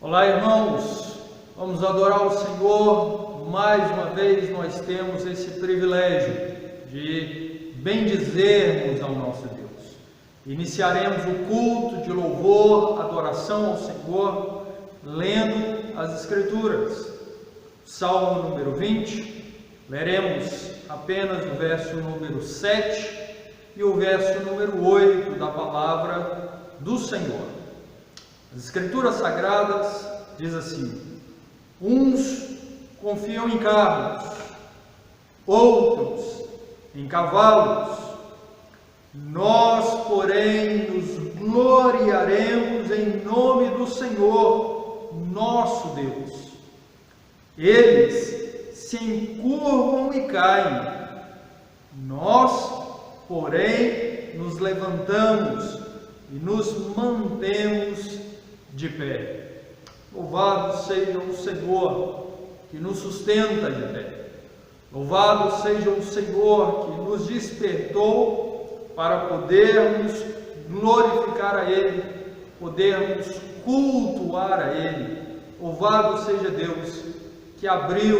Olá, irmãos, vamos adorar o Senhor. Mais uma vez nós temos esse privilégio de bendizermos ao nosso Deus. Iniciaremos o culto de louvor, adoração ao Senhor, lendo as Escrituras. Salmo número 20, leremos apenas o verso número 7 e o verso número 8 da palavra do Senhor. As Escrituras Sagradas diz assim: uns confiam em carros, outros em cavalos. Nós, porém, nos gloriaremos em nome do Senhor, nosso Deus. Eles se encurvam e caem. Nós, porém, nos levantamos e nos mantemos de pé. Louvado seja o Senhor que nos sustenta de pé. Louvado seja o Senhor que nos despertou para podermos glorificar a Ele, podermos cultuar a Ele. Louvado seja Deus que abriu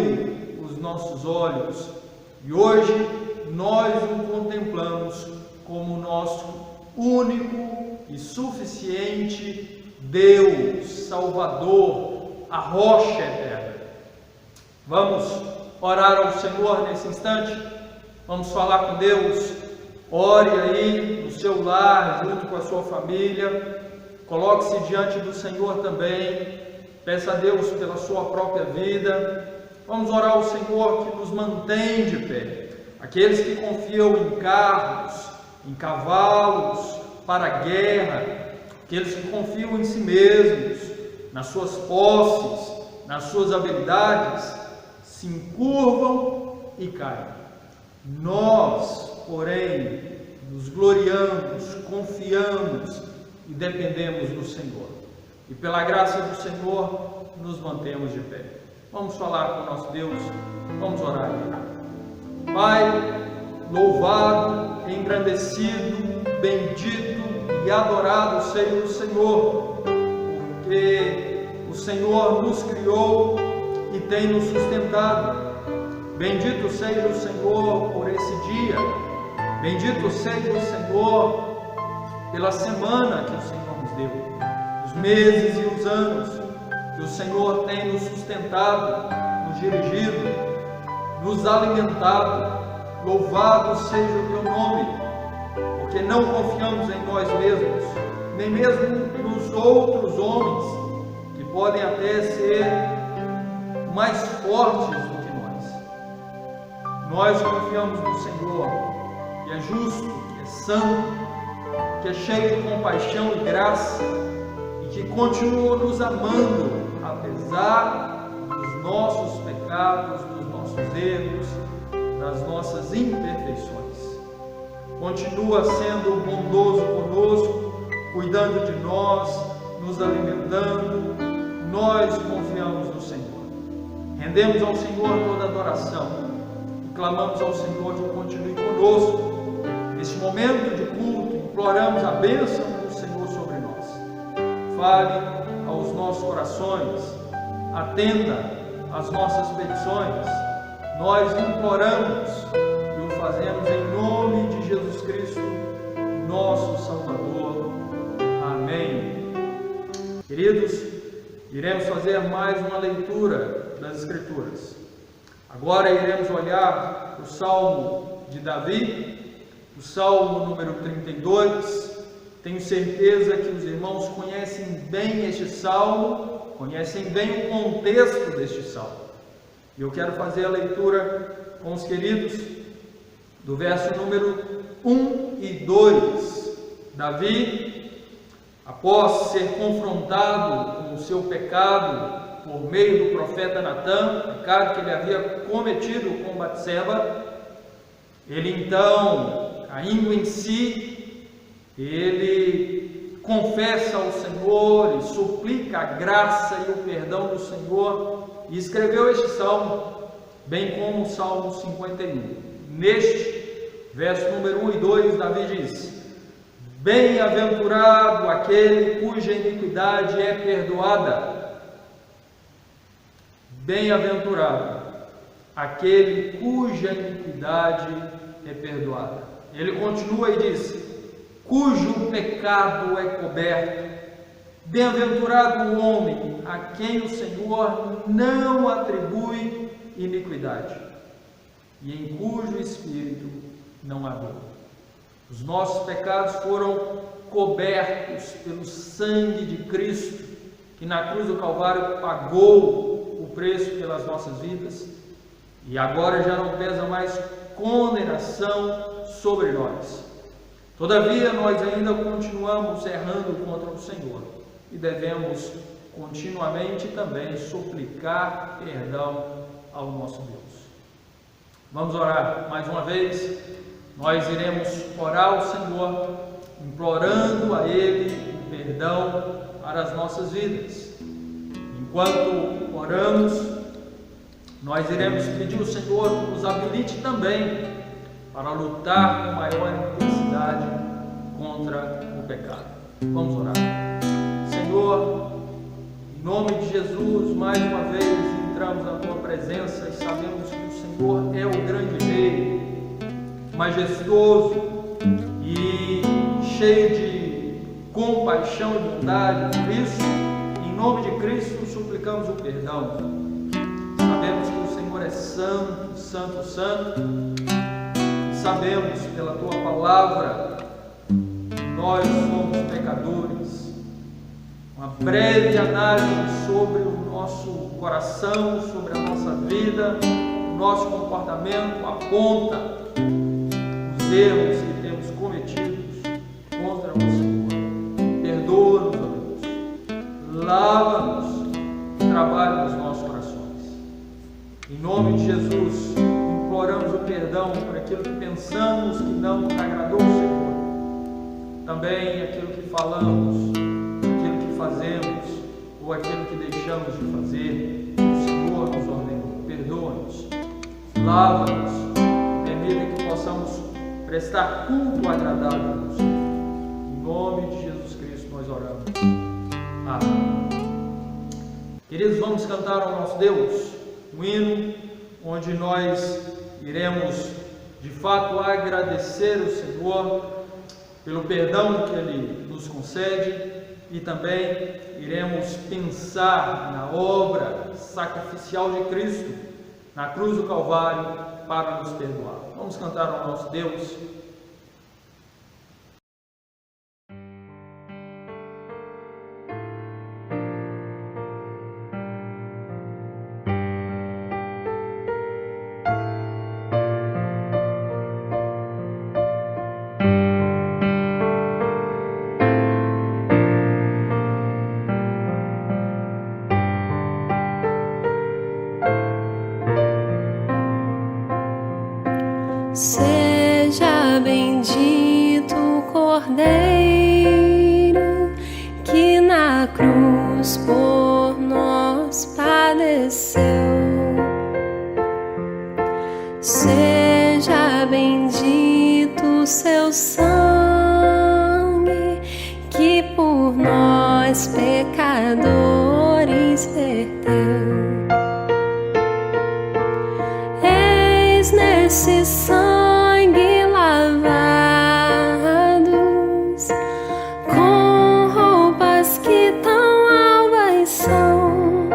os nossos olhos e hoje nós o contemplamos como nosso único e suficiente Deus, Salvador, a rocha eterna. Vamos orar ao Senhor nesse instante? Vamos falar com Deus? Ore aí no seu lar, junto com a sua família. Coloque-se diante do Senhor também. Peça a Deus pela sua própria vida. Vamos orar ao Senhor que nos mantém de pé. Aqueles que confiam em carros, em cavalos, para a guerra, aqueles que confiam em si mesmos, nas suas posses, nas suas habilidades, se encurvam e caem. Nós, porém, nos gloriamos, confiamos e dependemos do Senhor. E pela graça do Senhor, nos mantemos de pé. Vamos falar com o nosso Deus, vamos orar. Pai, louvado, engrandecido, bendito e adorado seja o Senhor, porque o Senhor nos criou e tem nos sustentado. Bendito seja o Senhor por esse dia, bendito seja o Senhor pela semana que o Senhor nos deu, os meses e os anos que o Senhor tem nos sustentado, nos dirigido, nos alimentado. Louvado seja o teu nome, porque não confiamos em nós mesmos, nem mesmo nos outros homens, que podem até ser mais fortes do que nós. Nós confiamos no Senhor, que é justo, que é santo, que é cheio de compaixão e graça, e que continua nos amando, apesar dos nossos pecados, dos nossos erros, das nossas imperfeições. Continua sendo bondoso conosco, cuidando de nós, nos alimentando. Nós confiamos no Senhor. Rendemos ao Senhor toda adoração e clamamos ao Senhor que continue conosco. Neste momento de culto, imploramos a bênção do Senhor sobre nós. Fale aos nossos corações, atenda às nossas petições. Nós imploramos e o fazemos em nome de Jesus Cristo, nosso Salvador. Amém. Queridos, iremos fazer mais uma leitura das Escrituras. Agora iremos olhar o Salmo de Davi, o Salmo número 32. Tenho certeza que os irmãos conhecem bem este Salmo, conhecem bem o contexto deste Salmo. E eu quero fazer a leitura com os queridos do verso número 1 e 2. Davi, após ser confrontado com o seu pecado por meio do profeta Natã, pecado que ele havia cometido com Batseba, ele então, caindo em si, ele confessa ao Senhor e suplica a graça e o perdão do Senhor, e escreveu este salmo, bem como o Salmo 51. Neste, verso número 1 e 2, Davi diz: Bem-aventurado aquele cuja iniquidade é perdoada, Bem-aventurado aquele cuja iniquidade é perdoada. Ele continua e diz: cujo pecado é coberto. Bem-aventurado o homem a quem o Senhor não atribui iniquidade e em cujo espírito não há dor. Os nossos pecados foram cobertos pelo sangue de Cristo, que na cruz do Calvário pagou o preço pelas nossas vidas, e agora já não pesa mais condenação sobre nós. Todavia, nós ainda continuamos errando contra o Senhor e devemos continuamente também suplicar perdão ao nosso Deus. Vamos orar mais uma vez. Nós iremos orar ao Senhor, implorando a Ele o perdão para as nossas vidas. Enquanto oramos, nós iremos pedir ao Senhor que nos habilite também para lutar com maior intensidade contra o pecado. Vamos orar. Senhor, em nome de Jesus, mais uma vez entramos na Tua presença e sabemos que o Senhor é o grande Rei, majestoso e cheio de compaixão e bondade. Por isso, em nome de Cristo, suplicamos o perdão. Sabemos que o Senhor é santo, santo, santo. Sabemos pela Tua palavra que nós somos pecadores. Uma breve análise sobre o nosso coração, sobre a nossa vida, o nosso comportamento aponta os erros que temos cometidos contra o Senhor. Perdoa-nos, ó Deus. Lava-nos o trabalho dos nossos corações. Em nome de Jesus, imploramos o perdão por aquilo que pensamos que não agradou ao Senhor. Também aquilo que falamos, aquilo que fazemos ou aquilo que deixamos de fazer, que o Senhor nos ordenou. Perdoa-nos, lava-nos, permita que possamos prestar culto agradável ao Senhor. Em nome de Jesus Cristo nós oramos. Amém. Queridos, vamos cantar ao nosso Deus um hino onde nós iremos de fato agradecer o Senhor pelo perdão que Ele nos concede e também iremos pensar na obra sacrificial de Cristo na cruz do Calvário para nos perdoar. Vamos cantar ao nosso Deus. Seja bendito o Cordeiro que na cruz por nós padeceu. Seja bendito o seu sangue que por nós pecadores verteu. Eis nesse sangue lavados, com roupas que tão alvas são,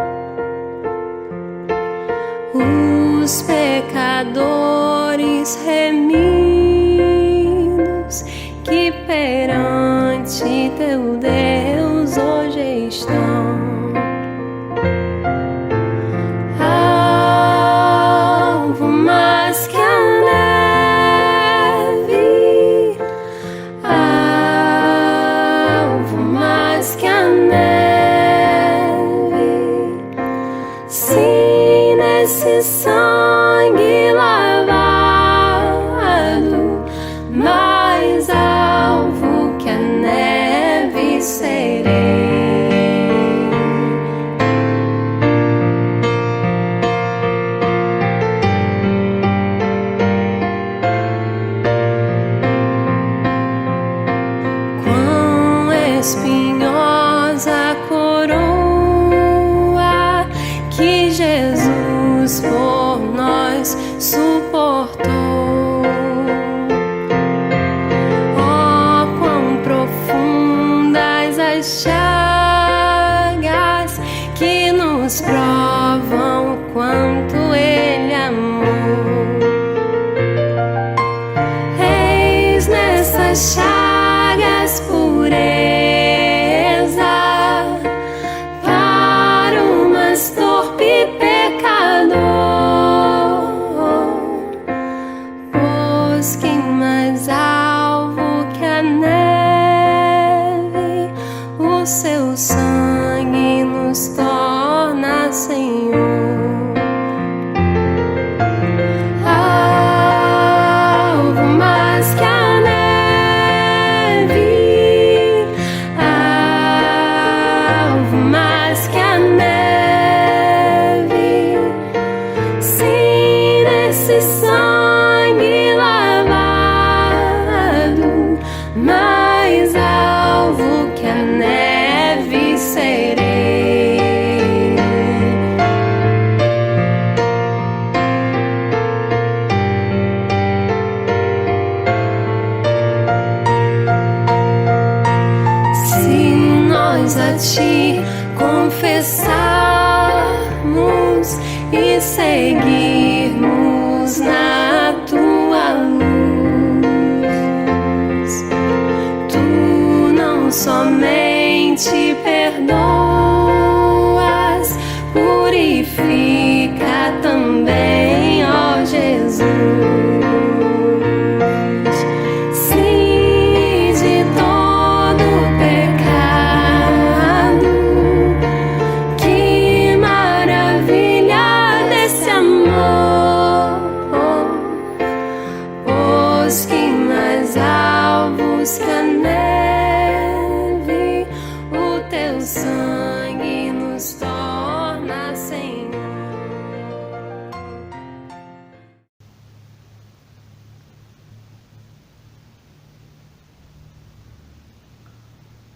os pecadores remidos que perante teu Deus hoje estão. Esse sangue lavado, mais alvo que a neve serei. Quão espinhosa a coroa que Jesus nessas chagas que nos provam o quanto Ele amou. Eis nessas chagas pureza para o mais torpe pecador, pois quem mais alvo que a neve, o seu sangue nos torna Senhor. Alvo mais que a neve, alvo mais que a neve, sim, nesse sangue lavado, mais alvo que a neve serei. Se nós a Ti confessarmos e seguirmos na Tua luz, Tu não somente perdoas, purifica também, ó Jesus. Sim, de todo pecado, que maravilha desse amor, pois que mais alvos que a neve, o Teu sangue nos torna Senhor.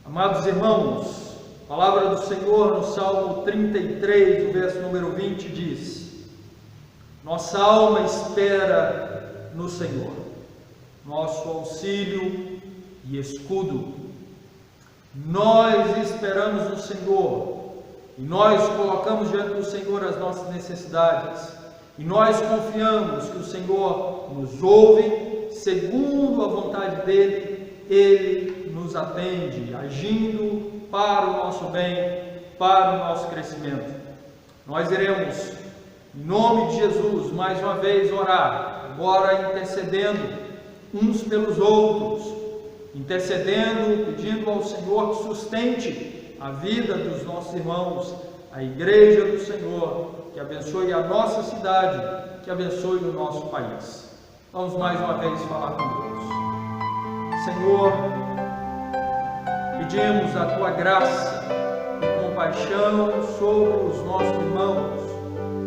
Amados irmãos, a palavra do Senhor no Salmo 33, o verso número 20 diz: nossa alma espera no Senhor, nosso auxílio e escudo. Nós esperamos no Senhor e nós colocamos diante do Senhor as nossas necessidades e nós confiamos que o Senhor nos ouve segundo a vontade dEle. Ele nos atende, agindo para o nosso bem, para o nosso crescimento. Nós iremos, em nome de Jesus, mais uma vez orar, agora intercedendo uns pelos outros, intercedendo, pedindo ao Senhor que sustente a vida dos nossos irmãos, a igreja do Senhor, que abençoe a nossa cidade, que abençoe o nosso país. Vamos mais uma vez falar com Deus. Senhor, pedimos a Tua graça e compaixão sobre os nossos irmãos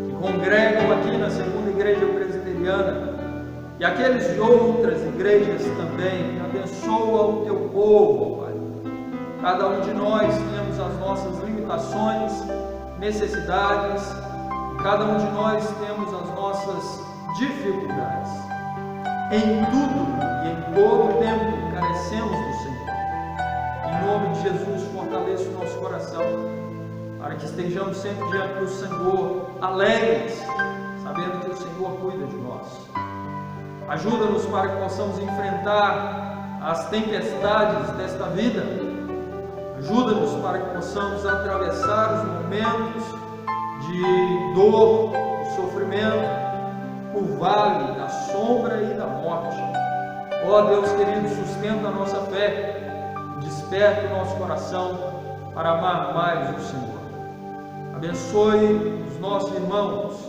que congregam aqui na Segunda Igreja Presbiteriana e aqueles de outras igrejas também. Abençoa o Teu povo, Pai. Cada um de nós temos as nossas limitações, necessidades, e cada um de nós temos as nossas dificuldades. Em tudo e em todo tempo carecemos do Senhor. Em nome de Jesus, fortaleça o nosso coração, para que estejamos sempre diante do Senhor, alegres, sabendo que o Senhor cuida de nós. Ajuda-nos para que possamos enfrentar as tempestades desta vida. Ajuda-nos para que possamos atravessar os momentos de dor, de sofrimento, o vale da sombra e da morte. Ó Deus querido, sustenta a nossa fé, desperta o nosso coração para amar mais o Senhor. Abençoe os nossos irmãos,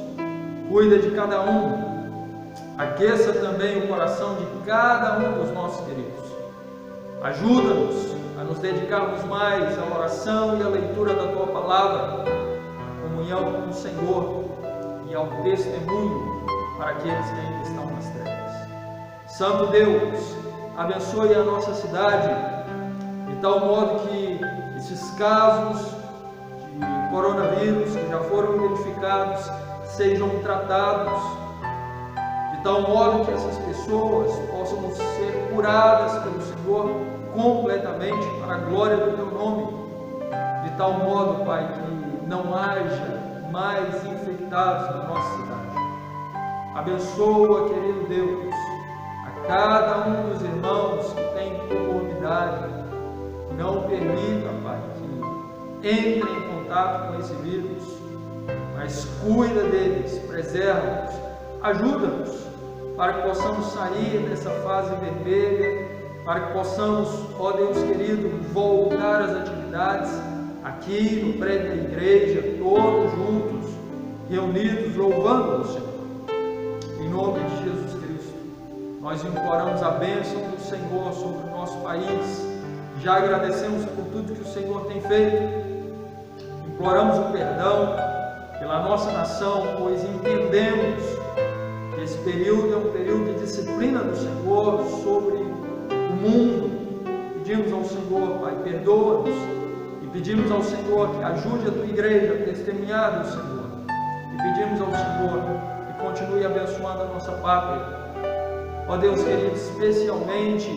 cuida de cada um, aqueça também o coração de cada um dos nossos queridos. Ajuda-nos a nos dedicarmos mais à oração e à leitura da Tua Palavra, à comunhão com o Senhor e ao testemunho para aqueles que ainda estão nas trevas. Santo Deus, abençoe a nossa cidade, de tal modo que esses casos de coronavírus que já foram identificados sejam tratados, de tal modo que essas pessoas possam ser curadas pelo Senhor completamente para a glória do Teu nome, de tal modo, Pai, que não haja mais infectados na nossa cidade. Abençoa, querido Deus, a cada um dos irmãos que tem comorbidade. Não permita, Pai, que entrem em contato com esse vírus, mas cuida deles, preserva-os, ajuda-nos para que possamos sair dessa fase vermelha, para que possamos, ó Deus querido, voltar às atividades aqui no prédio da igreja, todos juntos, reunidos, louvando o Senhor. Em nome de Jesus Cristo, nós imploramos a bênção do Senhor sobre o nosso país. Já agradecemos por tudo que o Senhor tem feito. Imploramos o perdão pela nossa nação, pois entendemos que esse período é um período de disciplina do Senhor sobre o mundo. Pedimos ao Senhor, Pai, perdoa-nos, e pedimos ao Senhor que ajude a Tua igreja a testemunhar do Senhor, e pedimos ao Senhor que continue abençoando a nossa pátria. Ó Deus querido, especialmente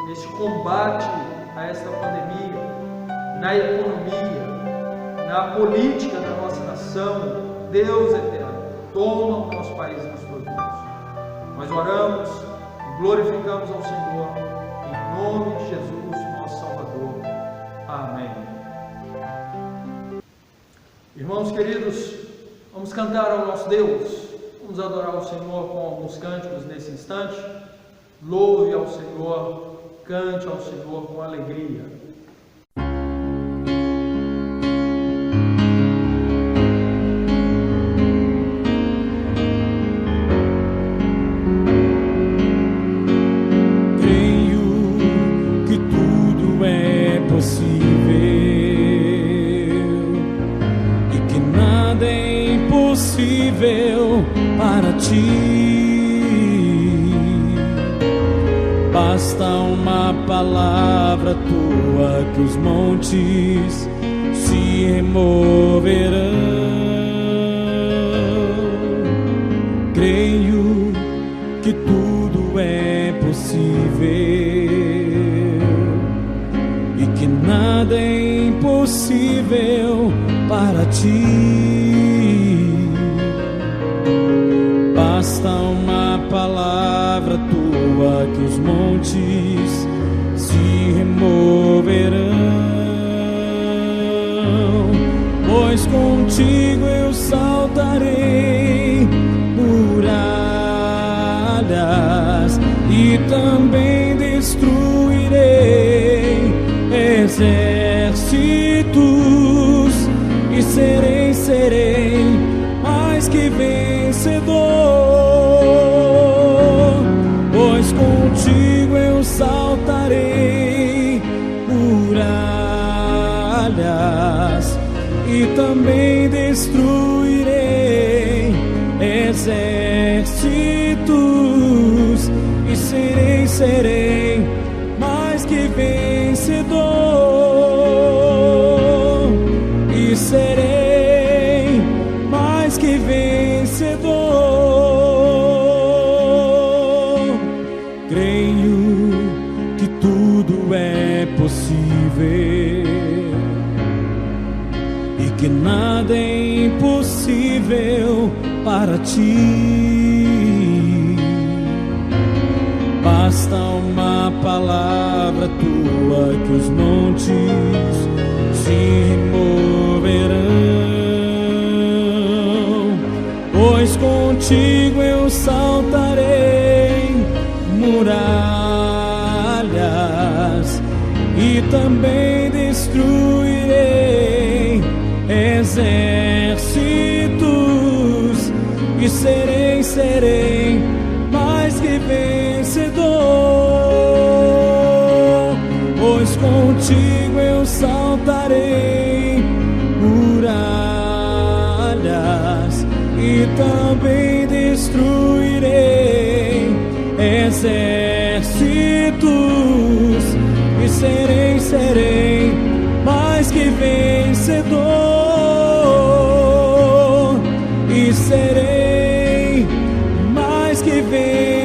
nesse combate a esta pandemia, na economia, na política da nossa nação. Deus eterno, toma o nosso país nas Tuas mãos. Nós oramos e glorificamos ao Senhor, em nome de Jesus, nosso Salvador. Amém. Irmãos queridos, vamos cantar ao nosso Deus, vamos adorar o Senhor com alguns cânticos nesse instante. Louve ao Senhor, cante ao Senhor com alegria. Para ti basta uma palavra tua que os montes se removerão. Creio que tudo é possível e que nada é impossível para ti. Basta uma palavra tua que os montes se removerão, pois contigo eu saltarei muralhas e também destruirei exércitos e serei mais que vencedor. Pois contigo eu saltarei muralhas e também destruirei exércitos e serei mais que vencedor, e serei mais que vencedor. E que nada é impossível para ti. Basta uma palavra tua que os montes se removerão, pois contigo eu saltarei muralhas e também destruirei exércitos e serei mais que vencedor, pois contigo eu saltarei muralhas e também destruirei exércitos e serei mais que vencedor, e serei mais que vencedor.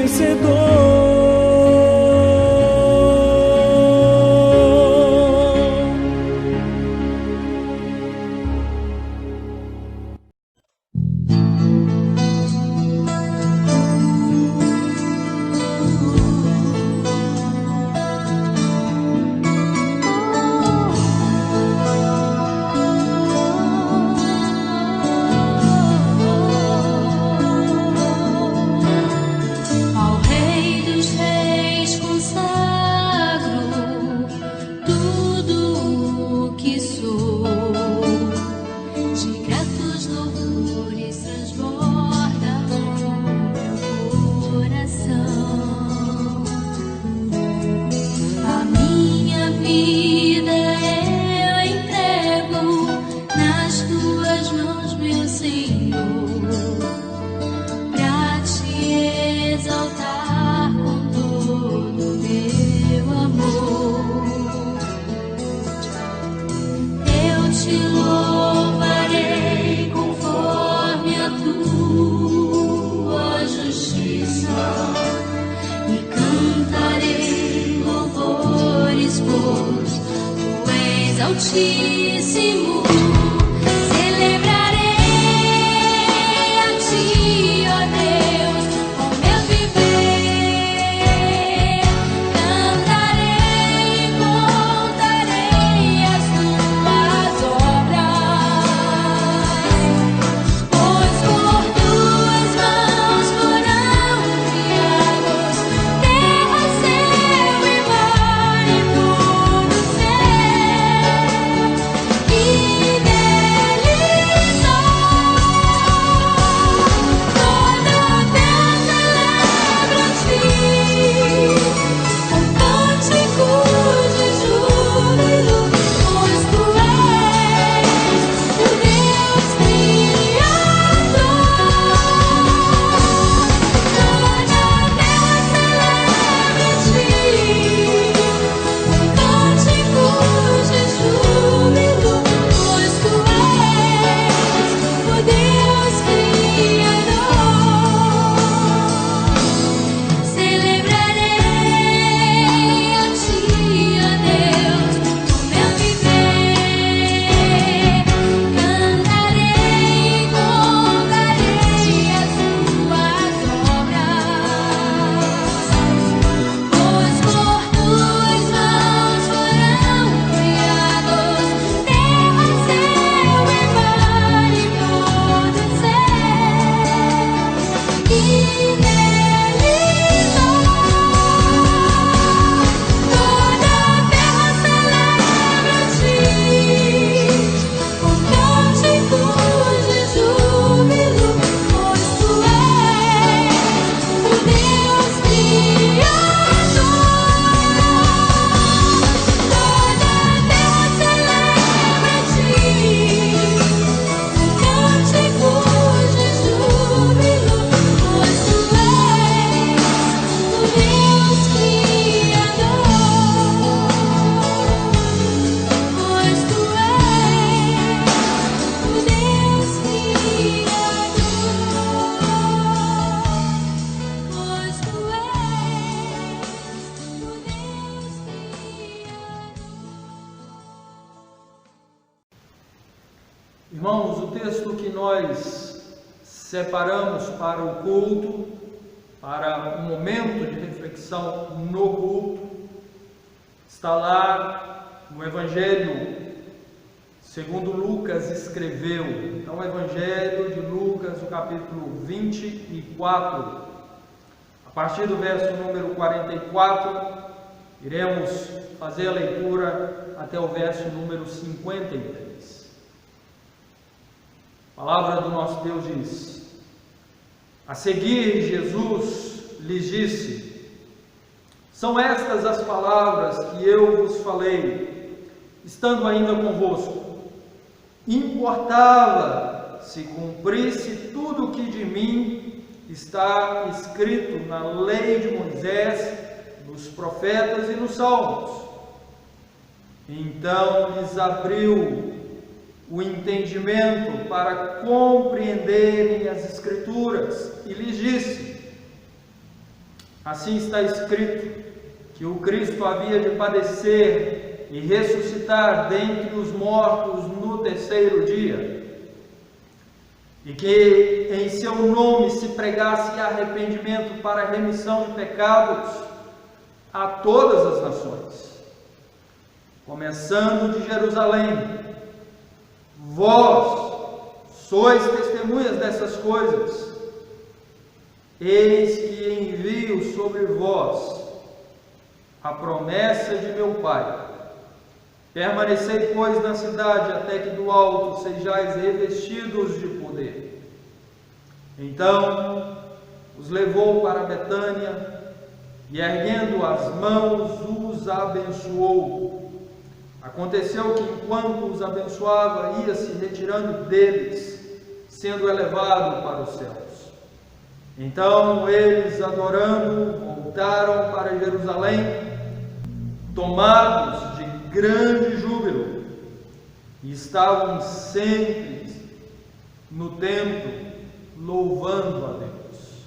Altíssimo, celebrarei a Ti, ó Deus, com meu viver. Cantarei e contarei as Tuas obras, pois por Tuas mãos foram criados terra, céu e mar e tudo céu. E neles só toda a terra celebra-te com cânticos de júbilo, pois Tu és o Deus Criador. Toda a terra celebra-te com cânticos de júbilo, pois Tu és o Deus Criador. Celebrarei a Ti, ó Deus, com meu viver. Cantarei e contarei as Tuas obras, pois por Tuas mãos foram criados terra, céu e mar e todo céu. E neles só toda a terra celebra-te com cânticos de júbilo, pois Tu és o Deus Criador. Toda a terra celebra-te com cânticos de júbilo, pois Tu és o Deus Criador. Pois Tu és o Deus Criador. Pois Tu és o Deus Criador. Irmãos, o texto que nós separamos para o culto, para um momento de reflexão no culto, está lá no Evangelho segundo Lucas escreveu. Então, o Evangelho de Lucas, o capítulo 24, a partir do verso número 44, iremos fazer a leitura até o verso número 53. A palavra do nosso Deus diz: a seguir, Jesus lhes disse: são estas as palavras que eu vos falei, estando ainda convosco. Importava se cumprisse tudo o que de mim está escrito na lei de Moisés, nos profetas e nos salmos. Então lhes abriu o entendimento para compreenderem as Escrituras e lhes disse: assim está escrito que o Cristo havia de padecer e ressuscitar dentre os mortos no terceiro dia, e que em seu nome se pregasse arrependimento para a remissão de pecados a todas as nações, começando de Jerusalém. Vós sois testemunhas dessas coisas. Eis que envio sobre vós a promessa de meu Pai. Permanecei, pois, na cidade, até que do alto sejais revestidos de poder. Então os levou para Betânia e, erguendo as mãos, os abençoou. Aconteceu que, enquanto os abençoava, ia se retirando deles, sendo elevado para os céus. Então eles, adorando, voltaram para Jerusalém, tomados de grande júbilo, e estavam sempre no templo, louvando a Deus.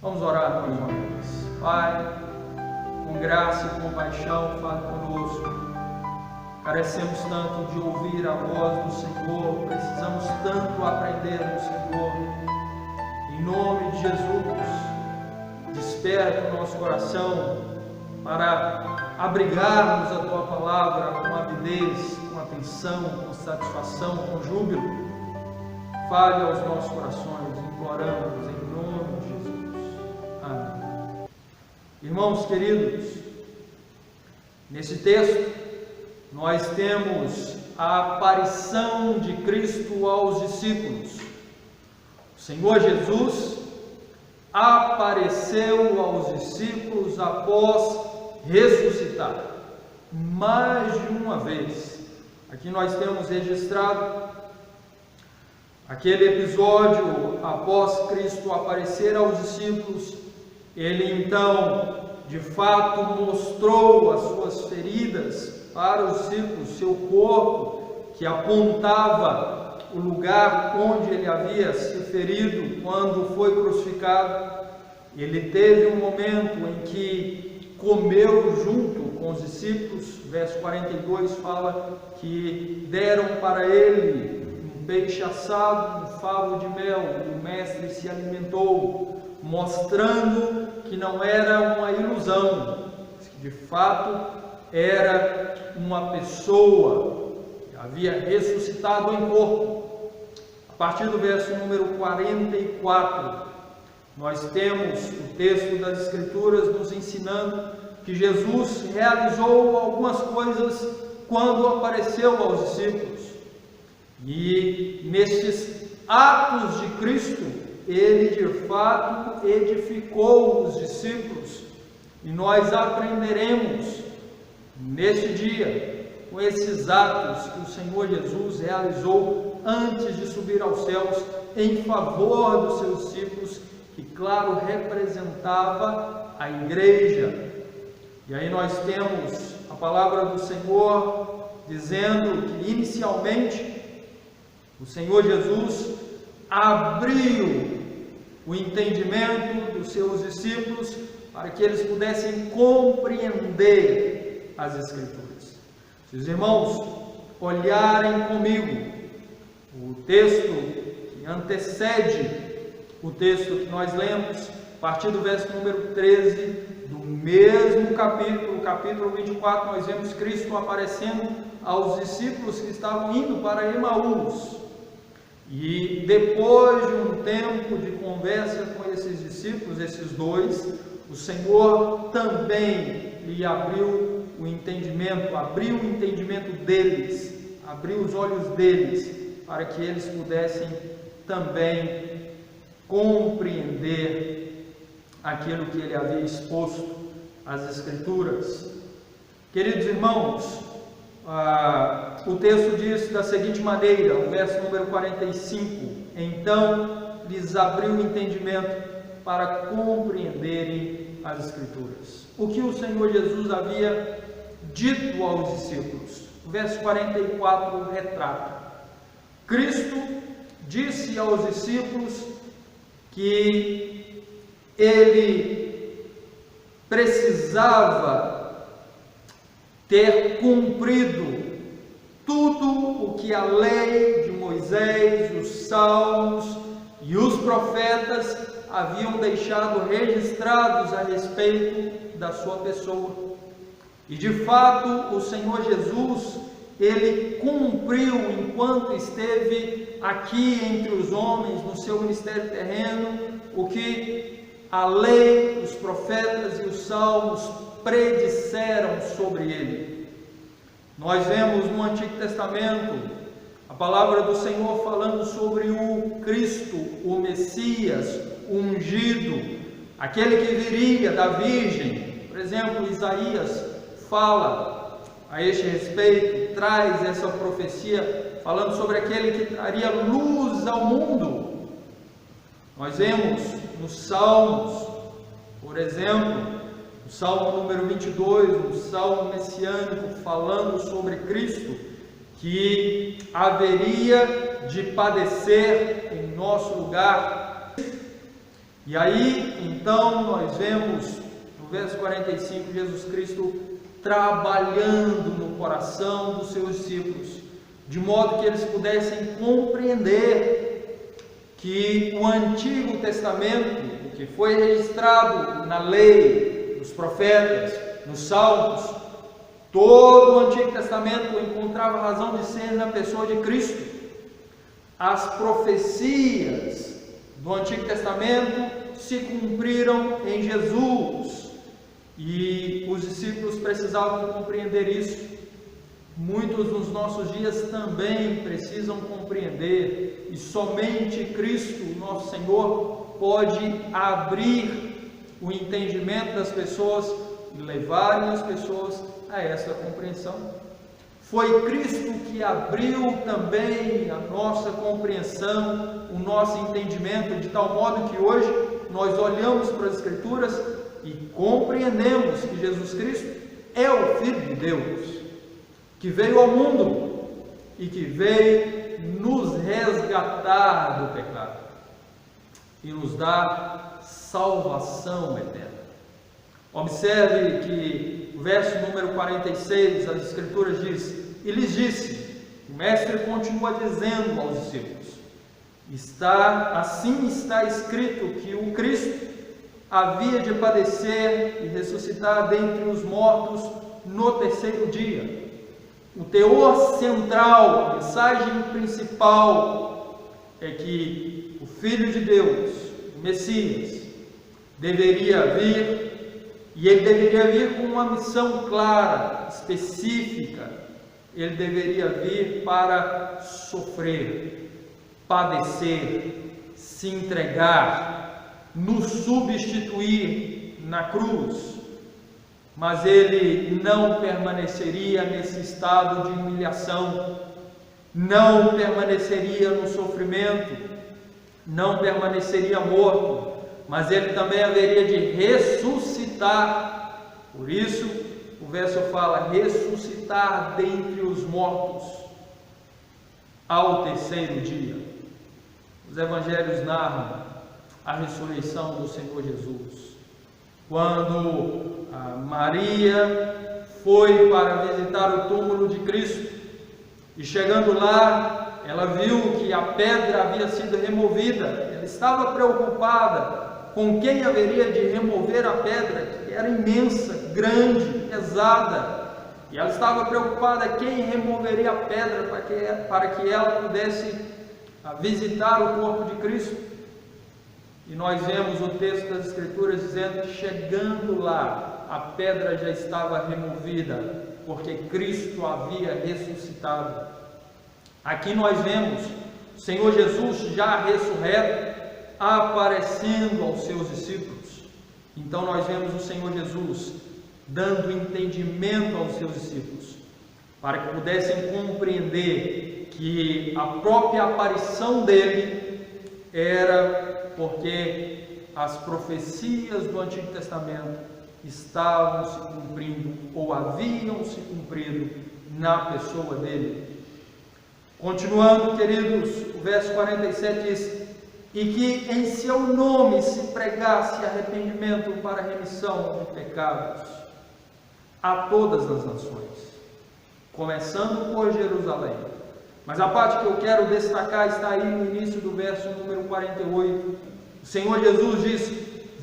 Vamos orar mais uma vez. Pai, com graça e compaixão, fale conosco. Carecemos tanto de ouvir a voz do Senhor, precisamos tanto aprender do Senhor. Em nome de Jesus, desperta o nosso coração para abrigarmos a Tua Palavra com avidez, com atenção, com satisfação, com júbilo. Fale aos nossos corações, imploramos em nome de Jesus. Amém. Irmãos queridos, nesse texto nós temos a aparição de Cristo aos discípulos. O Senhor Jesus apareceu aos discípulos após ressuscitar, mais de uma vez. Aqui nós temos registrado aquele episódio após Cristo aparecer aos discípulos. Ele então, de fato, mostrou as suas feridas para os discípulos, seu corpo, que apontava o lugar onde ele havia se ferido quando foi crucificado. Ele teve um momento em que comeu junto com os discípulos. Verso 42 fala que deram para ele um peixe assado, um favo de mel, e o mestre se alimentou, mostrando que não era uma ilusão, que de fato era uma pessoa que havia ressuscitado em corpo. A partir do verso número 44, nós temos o texto das Escrituras nos ensinando que Jesus realizou algumas coisas quando apareceu aos discípulos. E nestes atos de Cristo, ele de fato edificou os discípulos. E nós aprenderemos neste dia com esses atos que o Senhor Jesus realizou antes de subir aos céus em favor dos seus discípulos, que claro representava a igreja. E aí nós temos a palavra do Senhor dizendo que inicialmente o Senhor Jesus abriu o entendimento dos seus discípulos para que eles pudessem compreender as Escrituras. Se os irmãos olharem comigo o texto que antecede o texto que nós lemos, a partir do verso número 13 do mesmo capítulo, capítulo 24, nós vemos Cristo aparecendo aos discípulos que estavam indo para Emaús. E depois de um tempo de conversa com esses discípulos, esses dois, o Senhor também lhe abriu o entendimento deles, abriu os olhos deles, para que eles pudessem também compreender aquilo que ele havia exposto às Escrituras. Queridos irmãos, o texto diz da seguinte maneira, o verso número 45: então lhes abriu o entendimento para compreenderem as Escrituras. O que o Senhor Jesus havia dito aos discípulos? O verso 44 retrata. Cristo disse aos discípulos que ele precisava ter cumprido tudo o que a lei de Moisés, os salmos e os profetas haviam deixado registrados a respeito da sua pessoa. E de fato, o Senhor Jesus, ele cumpriu enquanto esteve aqui entre os homens, no seu ministério terreno, o que a lei, os profetas e os salmos predisseram sobre ele. Nós vemos no Antigo Testamento a palavra do Senhor falando sobre o Cristo, o Messias, o ungido, aquele que viria da Virgem. Por exemplo, Isaías fala a este respeito, traz essa profecia falando sobre aquele que traria luz ao mundo. Nós vemos nos Salmos, por exemplo, o Salmo número 22, o Salmo messiânico, falando sobre Cristo, que haveria de padecer em nosso lugar. E aí, então, nós vemos no verso 45, Jesus Cristo trabalhando no coração dos seus discípulos, de modo que eles pudessem compreender que o Antigo Testamento, o que foi registrado na lei, nos profetas, nos salmos, todo o Antigo Testamento encontrava razão de ser na pessoa de Cristo. As profecias do Antigo Testamento se cumpriram em Jesus e os discípulos precisavam compreender isso. Muitos dos nossos dias também precisam compreender, e somente Cristo, nosso Senhor, pode abrir o entendimento das pessoas e levarem as pessoas a essa compreensão. Foi Cristo que abriu também a nossa compreensão, o nosso entendimento, de tal modo que hoje nós olhamos para as Escrituras e compreendemos que Jesus Cristo é o Filho de Deus, que veio ao mundo e que veio nos resgatar do pecado e nos dar salvação eterna. Observe que o verso número 46, as Escrituras diz: e lhes disse, o mestre continua dizendo aos discípulos, assim está escrito que o Cristo havia de padecer e ressuscitar dentre os mortos no terceiro dia. O teor central, a mensagem principal é que o Filho de Deus, o Messias, deveria vir, e ele deveria vir com uma missão clara, específica. Ele deveria vir para sofrer, padecer, se entregar, nos substituir na cruz. Mas ele não permaneceria nesse estado de humilhação, não permaneceria no sofrimento, não permaneceria morto, mas ele também haveria de ressuscitar. Por isso, o verso fala: ressuscitar dentre os mortos ao terceiro dia. Os evangelhos narram a ressurreição do Senhor Jesus. Quando Maria foi para visitar o túmulo de Cristo, e chegando lá, ela viu que a pedra havia sido removida. Ela estava preocupada com quem haveria de remover a pedra, que era imensa, grande, pesada, e ela estava preocupada quem removeria a pedra para que ela pudesse visitar o corpo de Cristo. E nós vemos o texto das Escrituras dizendo que, chegando lá, a pedra já estava removida, porque Cristo havia ressuscitado. Aqui nós vemos o Senhor Jesus já ressurreto, aparecendo aos seus discípulos. Então nós vemos o Senhor Jesus dando entendimento aos seus discípulos, para que pudessem compreender que a própria aparição dele era porque as profecias do Antigo Testamento estavam se cumprindo, ou haviam se cumprido, na pessoa dele. Continuando, queridos, o verso 47 diz: e que em seu nome se pregasse arrependimento para remissão de pecados a todas as nações, começando por Jerusalém. Mas a parte que eu quero destacar está aí no início do verso número 48. O Senhor Jesus diz: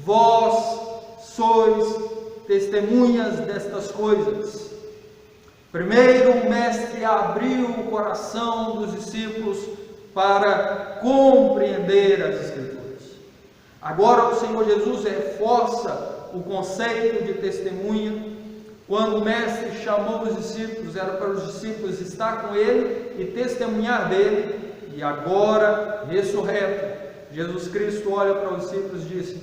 vós sois testemunhas destas coisas. Primeiro, o mestre abriu o coração dos discípulos para compreender as Escrituras. Agora o Senhor Jesus reforça o conceito de testemunha. Quando o mestre chamou os discípulos, era para os discípulos estar com ele e testemunhar dele. E agora, ressurreto, Jesus Cristo olha para os discípulos e diz: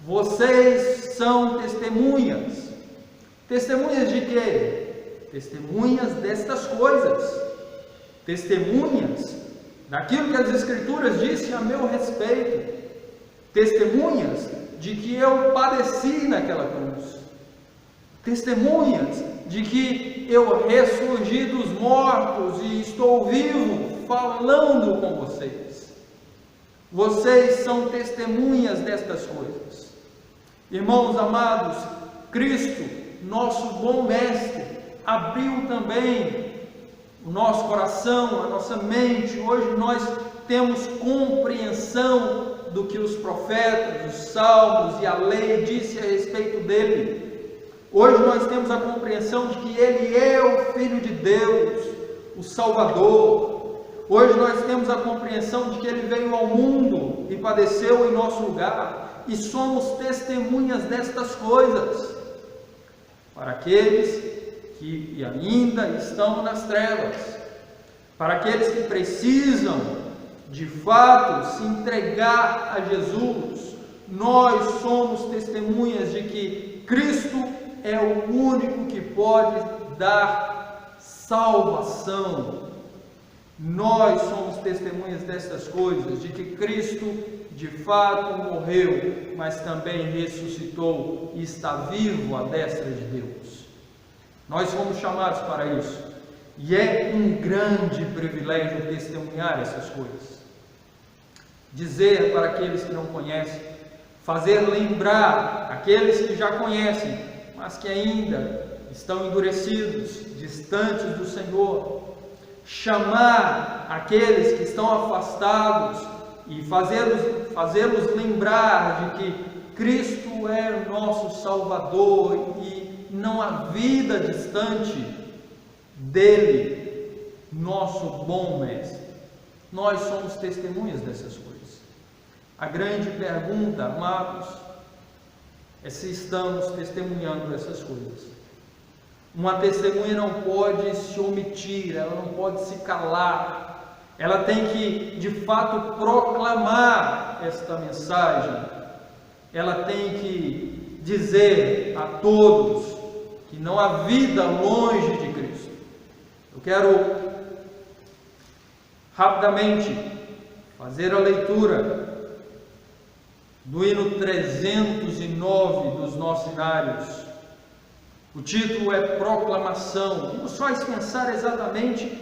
vocês são testemunhas. Testemunhas de quê? Testemunhas destas coisas. Testemunhas daquilo que as Escrituras dizem a meu respeito. Testemunhas de que eu padeci naquela cruz. Testemunhas de que eu ressurgi dos mortos e estou vivo falando com vocês. Vocês são testemunhas destas coisas. Irmãos amados, Cristo nosso bom Mestre, abriu também o nosso coração, a nossa mente. Hoje nós temos compreensão do que os profetas, os salmos e a lei disse a respeito dele. Hoje nós temos a compreensão de que ele é o Filho de Deus, o Salvador. Hoje nós temos a compreensão de que ele veio ao mundo e padeceu em nosso lugar, e somos testemunhas destas coisas para aqueles que ainda estão nas trevas, para aqueles que precisam de fato se entregar a Jesus. Nós somos testemunhas de que Cristo é o único que pode dar salvação. Nós somos testemunhas dessas coisas, de que Cristo de fato morreu, mas também ressuscitou e está vivo à destra de Deus. Nós fomos chamados para isso, e é um grande privilégio testemunhar essas coisas. Dizer para aqueles que não conhecem, fazer lembrar aqueles que já conhecem, mas que ainda estão endurecidos, distantes do Senhor, chamar aqueles que estão afastados e fazê-los lembrar de que Cristo é o nosso Salvador e não há vida distante dele, nosso bom Mestre. Nós somos testemunhas dessas coisas. A grande pergunta, amados, é se estamos testemunhando essas coisas. Uma testemunha não pode se omitir, ela não pode se calar, ela tem que de fato proclamar esta mensagem, ela tem que dizer a todos que não há vida longe de Cristo. Eu quero rapidamente fazer a leitura do hino 309 dos nossos hinários. O título é Proclamação. Vamos só pensar exatamente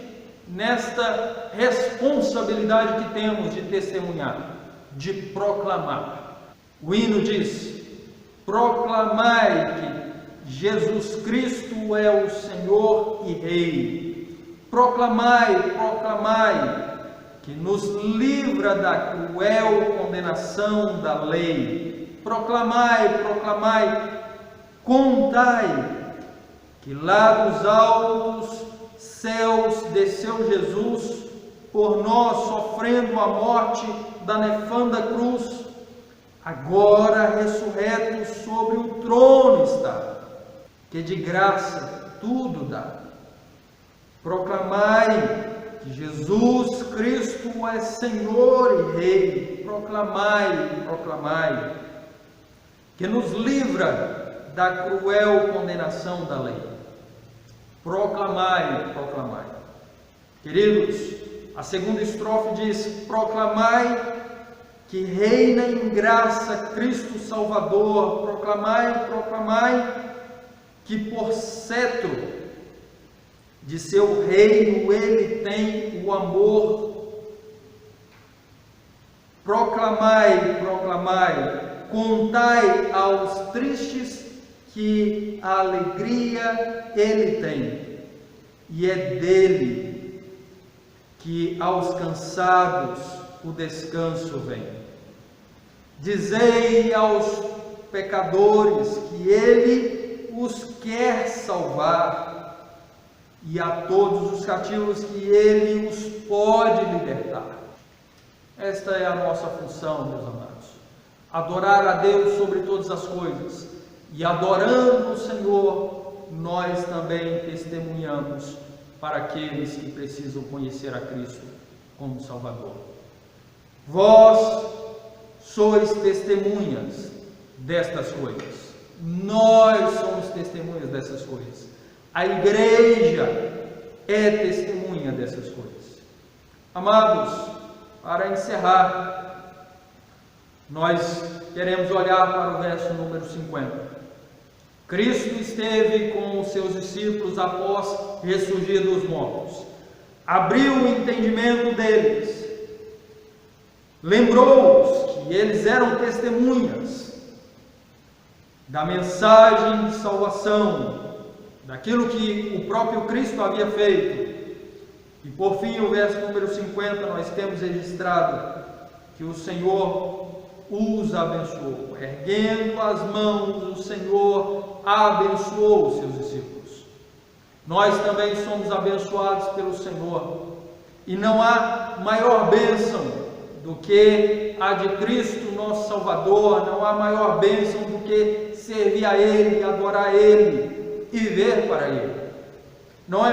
nesta responsabilidade que temos de testemunhar, de proclamar. O hino diz: proclamai que Jesus Cristo é o Senhor e Rei. Proclamai, proclamai, que nos livra da cruel condenação da lei. Proclamai, proclamai, contai, que lá dos altos céus desceu Jesus, por nós sofrendo a morte da nefanda cruz, agora ressurreto sobre o trono está, que de graça tudo dá. Proclamai que Jesus Cristo é Senhor e Rei. Proclamai, proclamai, que nos livra da cruel condenação da lei. Proclamai, proclamai. Queridos, a segunda estrofe diz: proclamai que reina em graça Cristo Salvador. Proclamai, proclamai, que por cetro de seu reino ele tem o amor. Proclamai, proclamai, contai aos tristes que a alegria ele tem, e é dele que aos cansados o descanso vem. Dizei aos pecadores que ele os quer salvar, e a todos os cativos que ele os pode libertar. Esta é a nossa função, meus amados: adorar a Deus sobre todas as coisas, e adorando o Senhor, nós também testemunhamos para aqueles que precisam conhecer a Cristo como Salvador. Vós sois testemunhas destas coisas. Nós somos testemunhas dessas coisas. A igreja é testemunha dessas coisas. Amados, para encerrar, nós queremos olhar para o verso número 50. Cristo esteve com os seus discípulos após ressurgir dos mortos. Abriu o entendimento deles. Lembrou-os que eles eram testemunhas. da mensagem de salvação, daquilo que o próprio Cristo havia feito. E por fim, o verso número 50, nós temos registrado que o Senhor os abençoou. Erguendo as mãos, o Senhor abençoou os seus discípulos. Nós também somos abençoados pelo Senhor. E não há maior bênção do que a de Cristo, nosso Salvador. Não há maior bênção do que servir a Ele, adorar a Ele e viver para Ele. Não há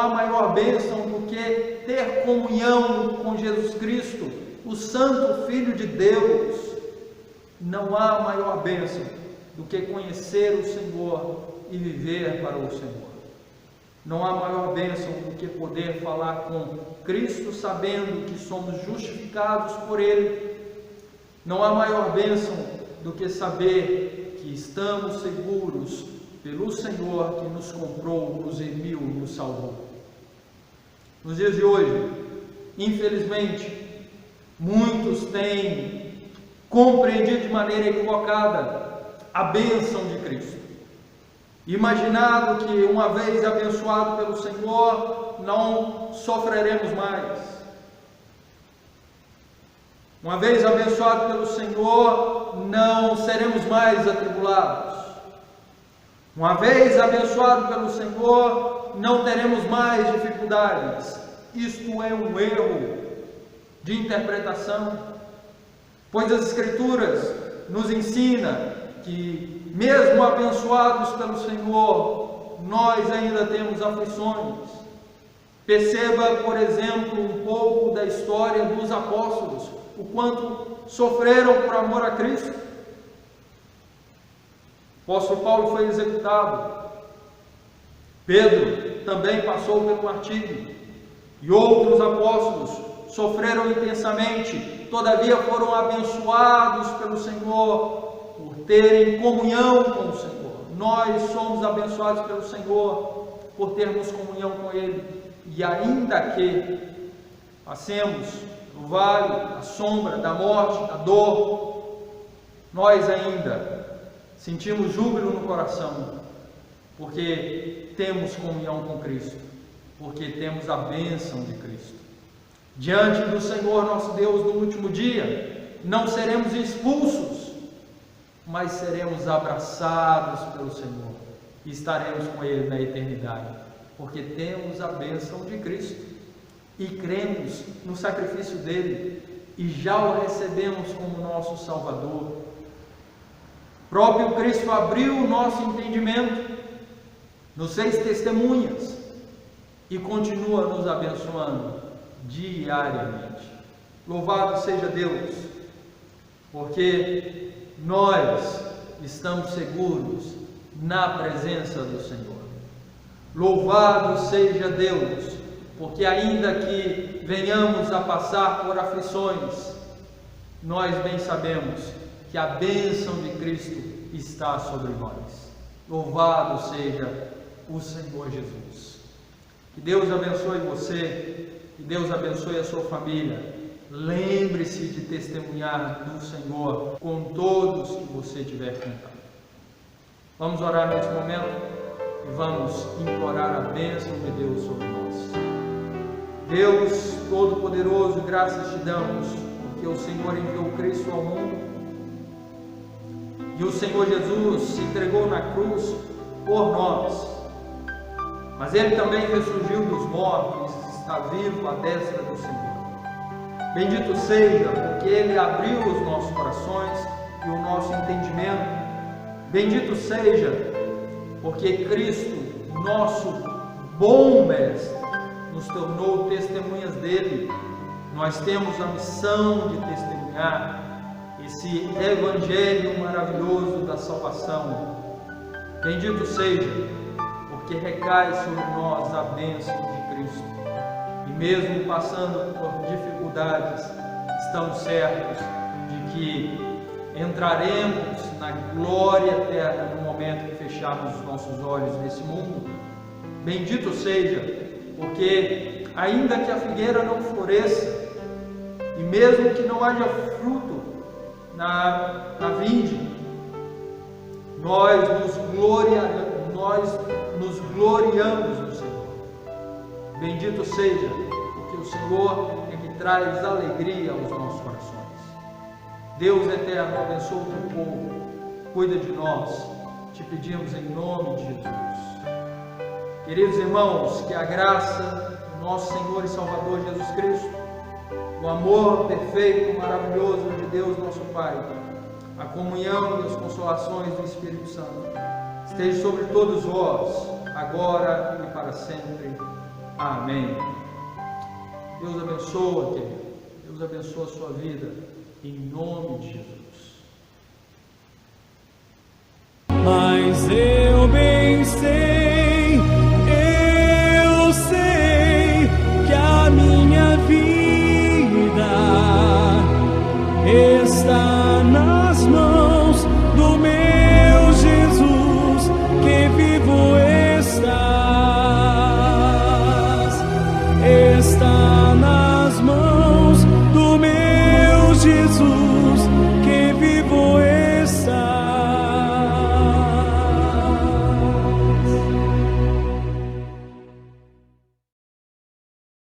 maior bênção do que ter comunhão com Jesus Cristo, o Santo Filho de Deus. Não há maior bênção do que conhecer o Senhor e viver para o Senhor. Não há maior bênção do que poder falar com Cristo sabendo que somos justificados por Ele. Não há maior bênção do que saber que estamos seguros pelo Senhor que nos comprou, nos remiu e nos salvou. Nos dias de hoje, infelizmente, muitos têm compreendido de maneira equivocada a bênção de Cristo. Imaginado que uma vez abençoado pelo Senhor, não sofreremos mais. Uma vez abençoado pelo Senhor, não seremos mais atribulados. Uma vez abençoado pelo Senhor, não teremos mais dificuldades. Isto é um erro de interpretação, pois as Escrituras nos ensinam que, mesmo abençoados pelo Senhor, nós ainda temos aflições. Perceba, por exemplo, um pouco da história dos apóstolos, o quanto sofreram por amor a Cristo. O apóstolo Paulo foi executado. Pedro também passou pelo martírio. E outros apóstolos sofreram intensamente, todavia foram abençoados pelo Senhor por terem comunhão com o Senhor. Nós somos abençoados pelo Senhor por termos comunhão com Ele. E ainda que passemos no vale, a sombra da morte, da dor, nós ainda sentimos júbilo no coração, porque temos comunhão com Cristo, porque temos a bênção de Cristo. Diante do Senhor nosso Deus no último dia, não seremos expulsos, mas seremos abraçados pelo Senhor e estaremos com Ele na eternidade, porque temos a bênção de Cristo e cremos no sacrifício dele e já o recebemos como nosso Salvador. O próprio Cristo abriu o nosso entendimento, nos fez testemunhas e continua nos abençoando diariamente. Louvado seja Deus, porque nós estamos seguros na presença do Senhor. Louvado seja Deus, porque ainda que venhamos a passar por aflições, nós bem sabemos que a bênção de Cristo está sobre nós. Louvado seja o Senhor Jesus. Que Deus abençoe você, que Deus abençoe a sua família. Lembre-se de testemunhar do Senhor com todos que você tiver contato. Vamos orar nesse momento e vamos implorar a bênção de Deus sobre nós. Deus Todo-Poderoso, graças te damos, porque o Senhor enviou Cristo ao mundo e o Senhor Jesus se entregou na cruz por nós, mas Ele também ressurgiu dos mortos e está vivo à destra do Senhor. Bendito seja, porque Ele abriu os nossos corações e o nosso entendimento. Bendito seja, porque Cristo, nosso bom Mestre, nos tornou testemunhas dele. Nós temos a missão de testemunhar esse Evangelho maravilhoso da salvação. Bendito seja, porque recai sobre nós a bênção de Cristo. E mesmo passando por dificuldades, estamos certos de que entraremos na glória eterna no momento que fecharmos os nossos olhos nesse mundo. Bendito seja, porque ainda que a figueira não floresça, e mesmo que não haja fruto na vinde, nós nos gloriamos no Senhor. Bendito seja, porque o Senhor é que traz alegria aos nossos corações. Deus eterno, abençoa o teu povo, cuida de nós, te pedimos em nome de Jesus. Queridos irmãos, que a graça do nosso Senhor e Salvador Jesus Cristo, o amor perfeito, maravilhoso de Deus nosso Pai, a comunhão e as consolações do Espírito Santo, esteja sobre todos vós, agora e para sempre. Amém. Deus abençoa, querido. Deus abençoa a sua vida, em nome de Jesus. Mas eu bem sei que a minha vida está nas mãos do meu Jesus, que vivo estás.